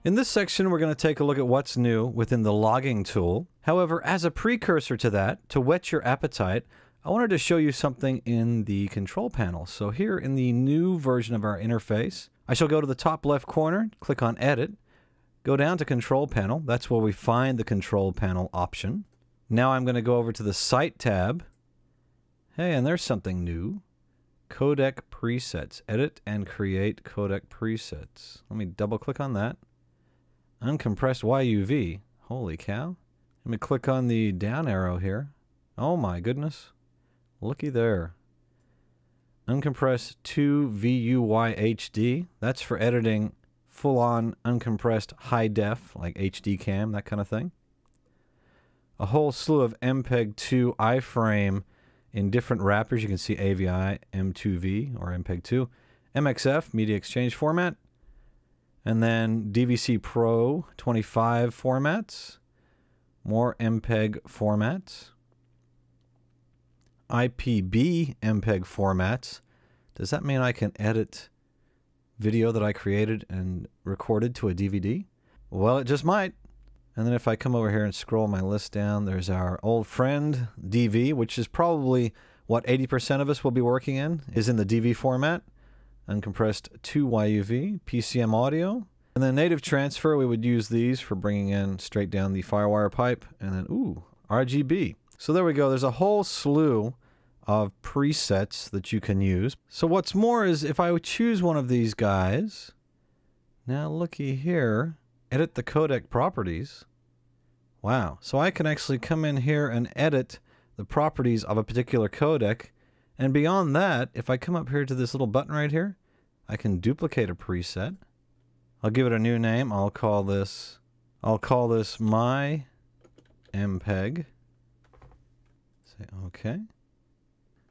In this section, we're going to take a look at what's new within the logging tool. However, as a precursor to that, to whet your appetite, I wanted to show you something in the control panel. So here in the new version of our interface, I shall go to the top left corner, click on Edit, go down to Control Panel. That's where we find the Control Panel option. Now I'm going to go over to the Site tab. Hey, and there's something new. Codec presets. Edit and create codec presets. Let me double click on that. Uncompressed YUV. Holy cow. Let me click on the down arrow here. Oh my goodness. Looky there. Uncompressed 2VUY HD. That's for editing full-on uncompressed high def, like HD cam, that kind of thing. A whole slew of MPEG-2 iframe in different wrappers. You can see AVI, M2V, or MPEG-2. MXF, media exchange format. And then DVC Pro 25 formats. More MPEG formats. IPB MPEG formats. Does that mean I can edit video that I created and recorded to a DVD? Well, it just might. And then if I come over here and scroll my list down, there's our old friend DV, which is probably what 80% of us will be working in, is in the DV format. Uncompressed 2YUV, PCM audio. And then native transfer, we would use these for bringing in straight down the Firewire pipe. And then, ooh, RGB. So there we go. There's a whole slew of presets that you can use. So what's more is if I would choose one of these guys, now looky here, edit the codec properties. Wow. So I can actually come in here and edit the properties of a particular codec. And beyond that, if I come up here to this little button right here, I can duplicate a preset. I'll give it a new name. I'll call this my MPEG. Say OK.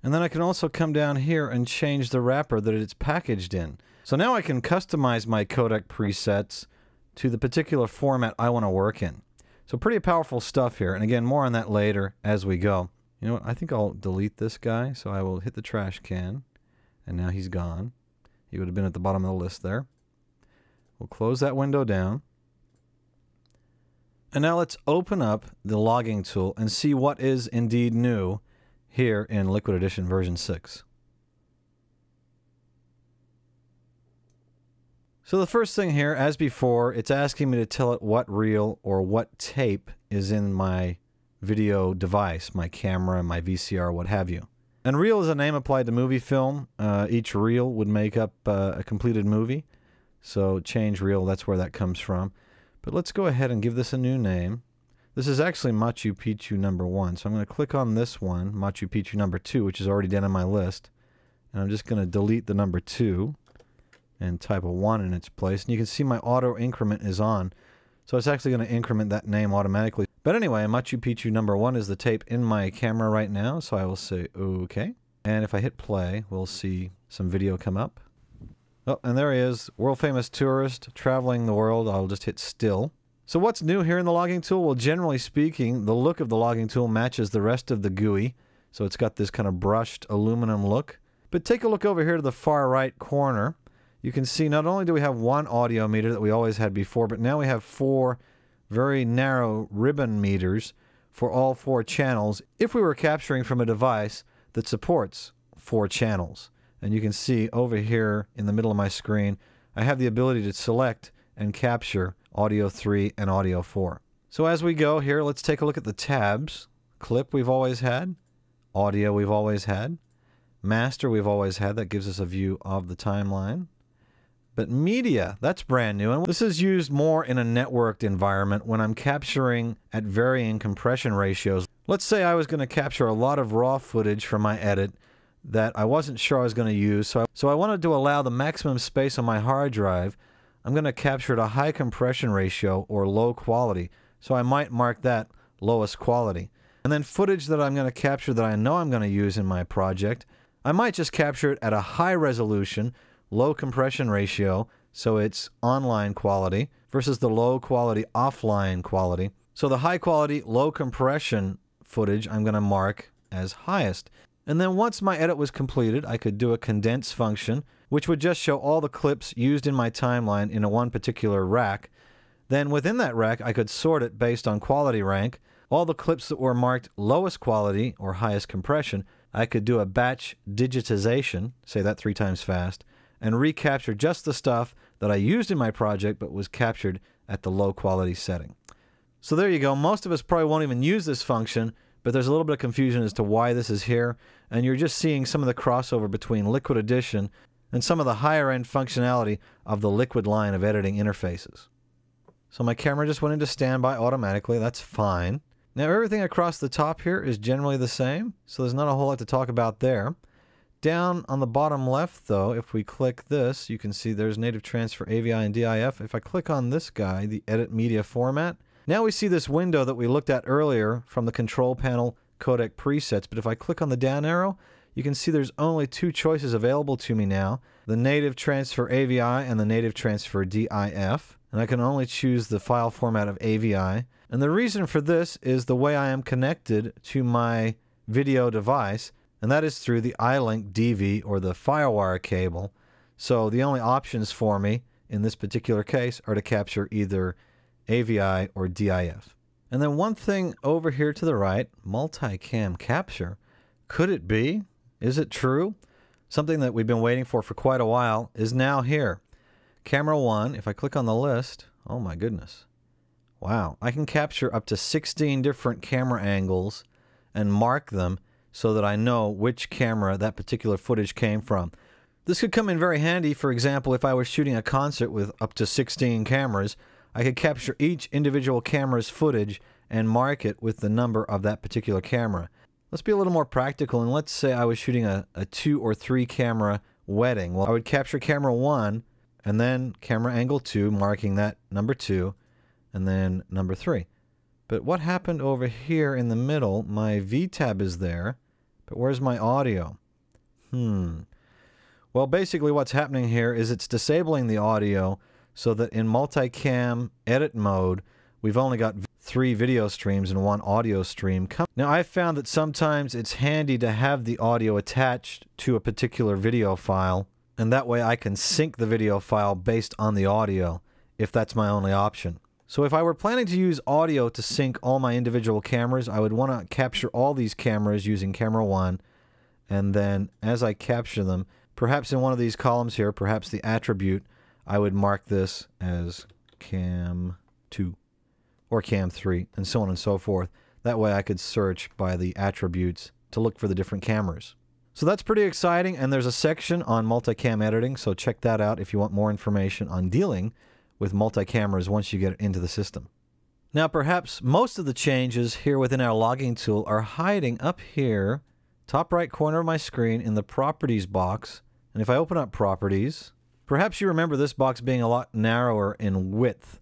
And then I can also come down here and change the wrapper that it's packaged in. So now I can customize my codec presets to the particular format I want to work in. So pretty powerful stuff here. And again, more on that later as we go. You know what? I think I'll delete this guy. So I will hit the trash can. And now he's gone. He would have been at the bottom of the list there. We'll close that window down. And now let's open up the logging tool and see what is indeed new here in Liquid Edition version 6. So the first thing here, as before, it's asking me to tell it what reel or what tape is in my video device, my camera, my VCR, what have you. And reel is a name applied to movie film. Each reel would make up a completed movie. So change reel, that's where that comes from. But let's go ahead and give this a new name. This is actually Machu Picchu number 1. So I'm going to click on this one, Machu Picchu number 2, which is already done on my list. And I'm just going to delete the number 2 and type a 1 in its place. And you can see my auto increment is on. So it's actually going to increment that name automatically. But anyway, Machu Picchu number 1 is the tape in my camera right now. So I will say OK. And if I hit play, we'll see some video come up. Oh, and there he is, world famous tourist traveling the world. I'll just hit still. So what's new here in the logging tool? Well, generally speaking, the look of the logging tool matches the rest of the GUI. So it's got this kind of brushed aluminum look. But take a look over here to the far right corner. You can see not only do we have one audio meter that we always had before, but now we have 4 very narrow ribbon meters for all 4 channels if we were capturing from a device that supports 4 channels. And you can see over here in the middle of my screen, I have the ability to select and capture audio 3 and audio 4. So as we go here, let's take a look at the tabs. Clip we've always had. Audio we've always had. Master we've always had. That gives us a view of the timeline. But media, that's brand new. And this is used more in a networked environment when I'm capturing at varying compression ratios. Let's say I was going to capture a lot of raw footage from my edit that I wasn't sure I was going to use. So I wanted to allow the maximum space on my hard drive. I'm going to capture at a high compression ratio or low quality. So I might mark that lowest quality. And then footage that I'm going to capture that I know I'm going to use in my project, I might just capture it at a high resolution, low compression ratio, so it's online quality, versus the low quality offline quality. So the high quality, low compression footage I'm going to mark as highest. And then once my edit was completed, I could do a condense function, which would just show all the clips used in my timeline in one particular rack. Then within that rack, I could sort it based on quality rank. All the clips that were marked lowest quality or highest compression, I could do a batch digitization, say that 3 times fast, and recapture just the stuff that I used in my project but was captured at the low quality setting. So there you go. Most of us probably won't even use this function, but there's a little bit of confusion as to why this is here, and you're just seeing some of the crossover between Liquid Edition and some of the higher end functionality of the Liquid line of editing interfaces. So my camera just went into standby automatically. That's fine. Now everything across the top here is generally the same, so there's not a whole lot to talk about there. Down on the bottom left though, if we click this, you can see there's native transfer AVI and DIF. If I click on this guy, the edit media format, now we see this window that we looked at earlier from the control panel codec presets, but if I click on the down arrow, you can see there's only 2 choices available to me now, the native transfer AVI and the native transfer DIF, and I can only choose the file format of AVI. And the reason for this is the way I am connected to my video device, and that is through the iLink DV or the FireWire cable. So the only options for me in this particular case are to capture either AVI or DIF. And then one thing over here to the right, Multicam Capture. Could it be? Is it true? Something that we've been waiting for quite a while is now here. Camera 1, if I click on the list, oh my goodness. Wow, I can capture up to 16 different camera angles and mark them so that I know which camera that particular footage came from. This could come in very handy, for example, if I was shooting a concert with up to 16 cameras, I could capture each individual camera's footage and mark it with the number of that particular camera. Let's be a little more practical, and let's say I was shooting a 2 or 3 camera wedding. Well, I would capture camera 1 and then camera angle 2, marking that number 2, and then number 3. But what happened over here in the middle? My V tab is there, but where's my audio? Well, basically what's happening here is it's disabling the audio so that in multicam edit mode, we've only got 3 video streams and 1 audio stream. Now, I've found that sometimes it's handy to have the audio attached to a particular video file, and that way I can sync the video file based on the audio, if that's my only option. So if I were planning to use audio to sync all my individual cameras, I would want to capture all these cameras using camera 1, and then as I capture them, perhaps in one of these columns here, perhaps the attribute, I would mark this as cam 2 or cam 3, and so on and so forth. That way I could search by the attributes to look for the different cameras. So that's pretty exciting, and there's a section on multicam editing, so check that out if you want more information on dealing with multi-cameras once you get into the system. Now perhaps most of the changes here within our logging tool are hiding up here, top right corner of my screen in the Properties box. And if I open up Properties, perhaps you remember this box being a lot narrower in width.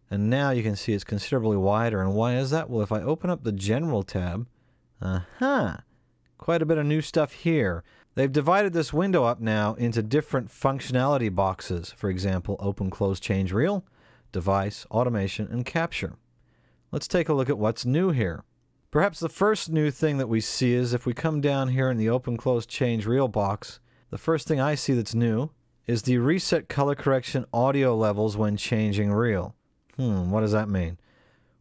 And now you can see it's considerably wider. And why is that? Well, if I open up the General tab, quite a bit of new stuff here. They've divided this window up now into different functionality boxes. For example, Open, Close, Change Reel, Device, Automation, and Capture. Let's take a look at what's new here. Perhaps the first new thing that we see is if we come down here in the Open, Close, Change Reel box, the first thing I see that's new is the Reset Color Correction audio levels when changing reel. What does that mean?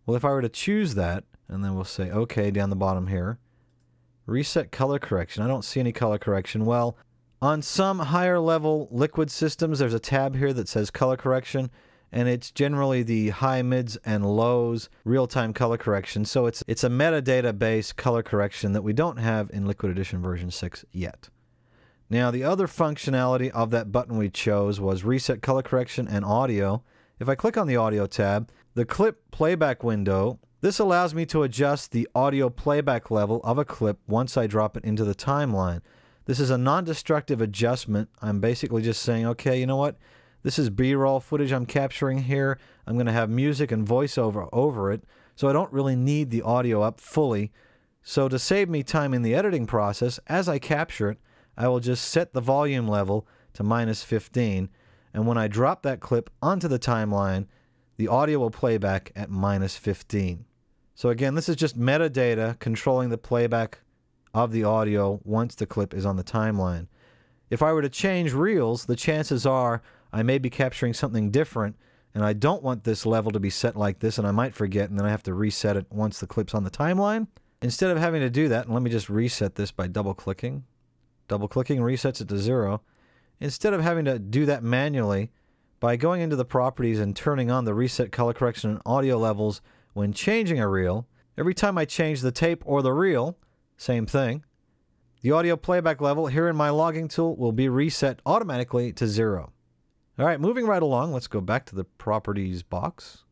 Well, if I were to choose that, and then we'll say OK down the bottom here, Reset color correction. I don't see any color correction. Well, on some higher level liquid systems, there's a tab here that says color correction, and it's generally the high, mids, and lows real-time color correction. So it's a metadata-based color correction that we don't have in Liquid Edition version 6 yet. Now, the other functionality of that button we chose was Reset Color Correction and Audio. If I click on the Audio tab, the clip playback window, this allows me to adjust the audio playback level of a clip once I drop it into the timeline. This is a non-destructive adjustment. I'm basically just saying, okay, you know what? This is B-roll footage I'm capturing here. I'm going to have music and voiceover over it, so I don't really need the audio up fully. So to save me time in the editing process, as I capture it, I will just set the volume level to -15, and when I drop that clip onto the timeline, the audio will play back at -15. So again, this is just metadata controlling the playback of the audio once the clip is on the timeline. If I were to change reels, the chances are I may be capturing something different, and I don't want this level to be set like this, and I might forget, and then I have to reset it once the clip's on the timeline. Instead of having to do that, and let me just reset this by double-clicking. Double-clicking resets it to 0. Instead of having to do that manually, by going into the properties and turning on the reset color correction and audio levels when changing a reel, every time I change the tape or the reel, same thing, the audio playback level here in my logging tool will be reset automatically to 0. All right, moving right along, let's go back to the properties box.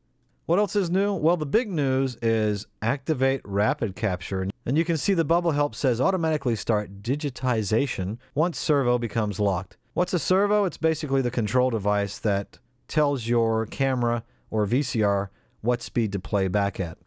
What else is new? Well, the big news is activate rapid capture. And you can see the bubble help says automatically start digitization once servo becomes locked. What's a servo? It's basically the control device that tells your camera or VCR what speed to play back at.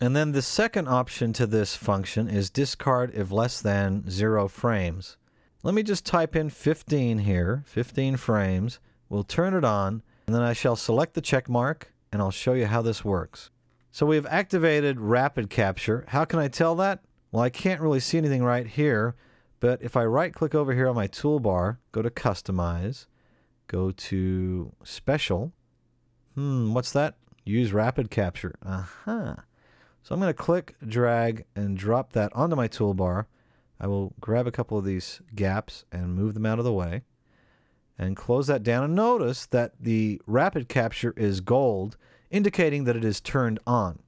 And then the second option to this function is discard if less than 0 frames. Let me just type in 15 here, 15 frames. We'll turn it on, and then I shall select the check mark, and I'll show you how this works. So we've activated rapid capture. How can I tell that? Well, I can't really see anything right here, but if I right-click over here on my toolbar, go to Customize, go to Special. What's that? Use rapid capture. Aha. So I'm going to click, drag, and drop that onto my toolbar. I will grab a couple of these gaps and move them out of the way. And close that down, and notice that the rapid capture is gold, indicating that it is turned on.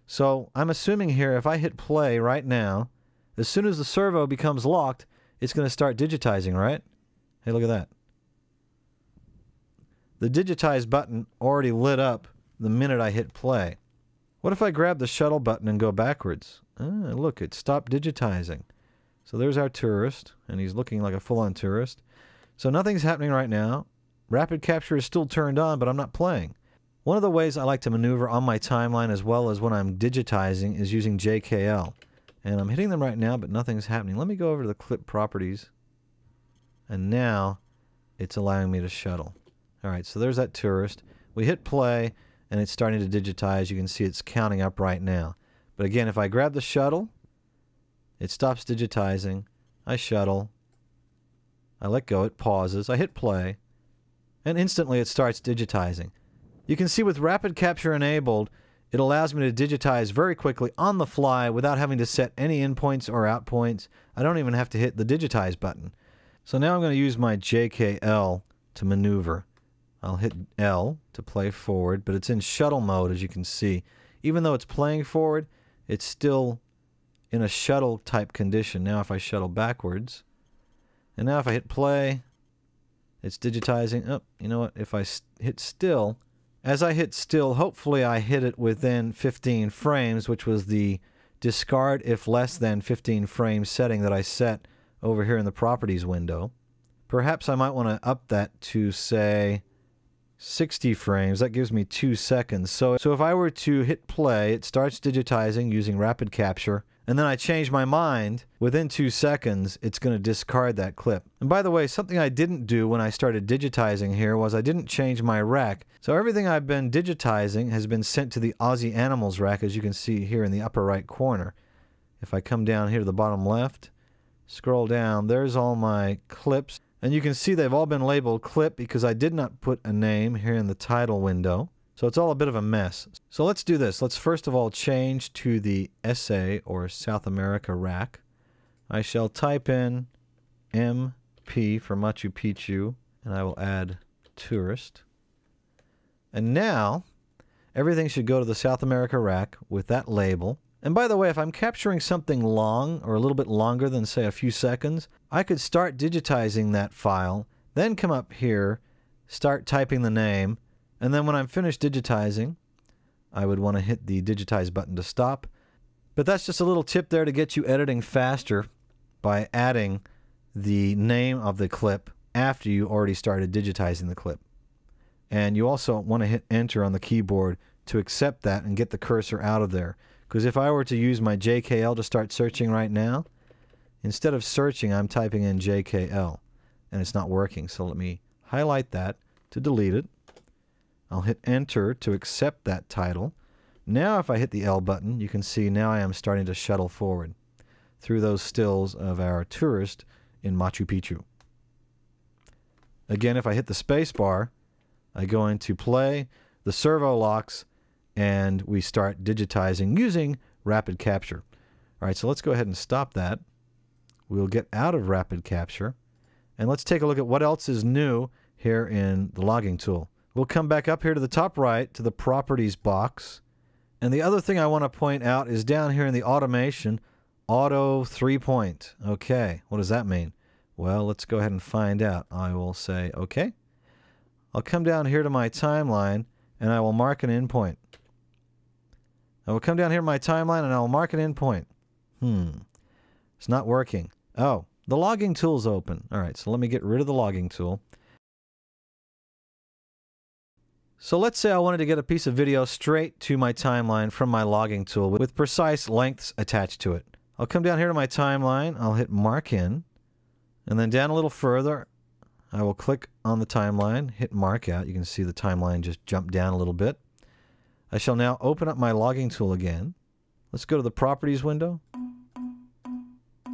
So I'm assuming here if I hit play right now, as soon as the servo becomes locked, it's going to start digitizing, right? Hey, look at that. The digitize button already lit up the minute I hit play. What if I grab the shuttle button and go backwards? Look, it stopped digitizing. So there's our tourist, and he's looking like a full-on tourist. So nothing's happening right now. Rapid capture is still turned on, but I'm not playing. One of the ways I like to maneuver on my timeline as well as when I'm digitizing is using JKL. And I'm hitting them right now, but nothing's happening. Let me go over to the clip properties. And now it's allowing me to shuttle. All right, so there's that tourist. We hit play, and it's starting to digitize. You can see it's counting up right now. But again, if I grab the shuttle, it stops digitizing. I shuttle. I let go, it pauses, I hit play, and instantly it starts digitizing. You can see with rapid capture enabled, it allows me to digitize very quickly on the fly without having to set any in points or out points. I don't even have to hit the digitize button. So now I'm going to use my JKL to maneuver. I'll hit L to play forward, but it's in shuttle mode, as you can see. Even though it's playing forward, it's still in a shuttle type condition. Now if I shuttle backwards, and now if I hit play, it's digitizing. Oh, you know what? If I hit still, as I hit still, hopefully I hit it within 15 frames, which was the discard if less than 15 frames setting that I set over here in the properties window. Perhaps I might want to up that to, say, 60 frames. That gives me 2 seconds. So if I were to hit play, it starts digitizing using rapid capture, and then I change my mind, within 2 seconds, it's going to discard that clip. And by the way, something I didn't do when I started digitizing here was I didn't change my rack. So everything I've been digitizing has been sent to the Aussie Animals rack, as you can see here in the upper right corner. If I come down here to the bottom left, scroll down, there's all my clips. And you can see they've all been labeled clip because I did not put a name here in the title window. So it's all a bit of a mess. So let's do this. Let's first of all change to the SA or South America rack. I shall type in MP for Machu Picchu, and I will add tourist. And now everything should go to the South America rack with that label. And by the way, if I'm capturing something long or a little bit longer than, say, a few seconds, I could start digitizing that file, then come up here, start typing the name, and then when I'm finished digitizing, I would want to hit the digitize button to stop. But that's just a little tip there to get you editing faster by adding the name of the clip after you already started digitizing the clip. And you also want to hit enter on the keyboard to accept that and get the cursor out of there. Because if I were to use my JKL to start searching right now, instead of searching, I'm typing in JKL, and it's not working. So let me highlight that to delete it. I'll hit enter to accept that title. Now if I hit the L button, you can see now I am starting to shuttle forward through those stills of our tourist in Machu Picchu. Again, if I hit the space bar, I go into play, the servo locks, and we start digitizing using Rapid Capture. All right, so let's go ahead and stop that. We'll get out of Rapid Capture, and let's take a look at what else is new here in the logging tool. We'll come back up here to the top right to the Properties box. And the other thing I want to point out is down here in the Automation, Auto 3-point. Okay, what does that mean? Well, let's go ahead and find out. I will say, okay. I'll come down here to my timeline, and I will mark an endpoint. I will come down here to my timeline, and I will mark an endpoint. It's not working. Oh, the logging tool's open. All right, so let me get rid of the logging tool. So let's say I wanted to get a piece of video straight to my timeline from my logging tool with precise lengths attached to it. I'll come down here to my timeline, I'll hit Mark In, and then down a little further, I will click on the timeline, hit Mark Out. You can see the timeline just jump down a little bit. I shall now open up my logging tool again. Let's go to the Properties window.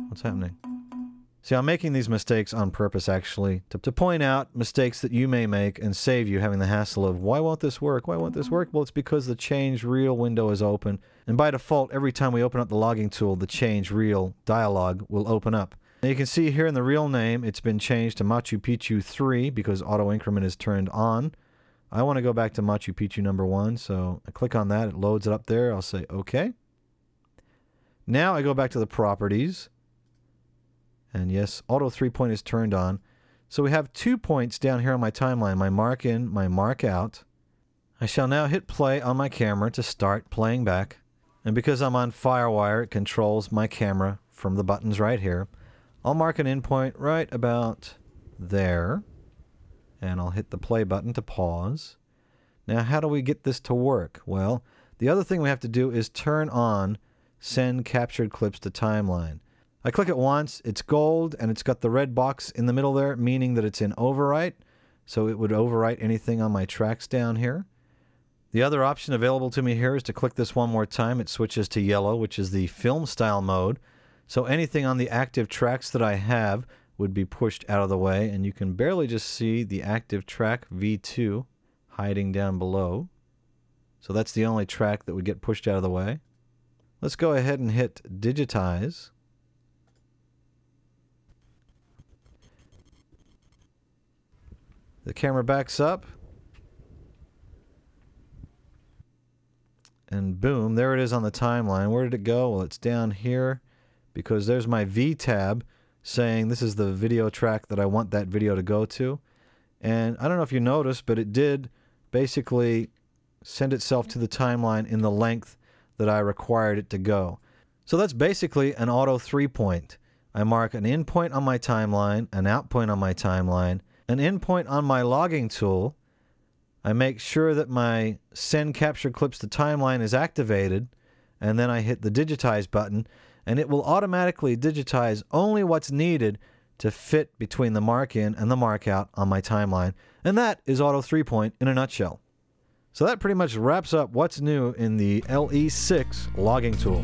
What's happening? See, I'm making these mistakes on purpose, actually, to point out mistakes that you may make and save you having the hassle of, why won't this work? Why won't this work? Well, it's because the Change Reel window is open. And by default, every time we open up the logging tool, the Change Reel dialog will open up. Now you can see here in the reel name, it's been changed to Machu Picchu 3 because auto increment is turned on. I want to go back to Machu Picchu number 1, so I click on that. It loads it up there. I'll say OK. Now I go back to the Properties. And yes, Auto 3-point is turned on. So we have 2 points down here on my timeline, my Mark In, my Mark Out. I shall now hit play on my camera to start playing back. And because I'm on Firewire, it controls my camera from the buttons right here. I'll mark an endpoint right about there. And I'll hit the play button to pause. Now, how do we get this to work? Well, the other thing we have to do is turn on Send Captured Clips to Timeline. I click it once, it's gold, and it's got the red box in the middle there, meaning that it's in overwrite. So it would overwrite anything on my tracks down here. The other option available to me here is to click this one more time. It switches to yellow, which is the film style mode. So anything on the active tracks that I have would be pushed out of the way, and you can barely just see the active track V2 hiding down below. So that's the only track that would get pushed out of the way. Let's go ahead and hit Digitize. The camera backs up. And boom, there it is on the timeline. Where did it go? Well, it's down here because there's my V tab saying this is the video track that I want that video to go to. And I don't know if you noticed, but it did basically send itself to the timeline in the length that I required it to go. So that's basically an auto 3-point. I mark an in point on my timeline, an out point on my timeline, an endpoint on my logging tool. I make sure that my Send Captured Clips to Timeline is activated, and then I hit the Digitize button, and it will automatically digitize only what's needed to fit between the Mark In and the Mark Out on my timeline. And that is Auto 3-point in a nutshell. So that pretty much wraps up what's new in the LE6 logging tool.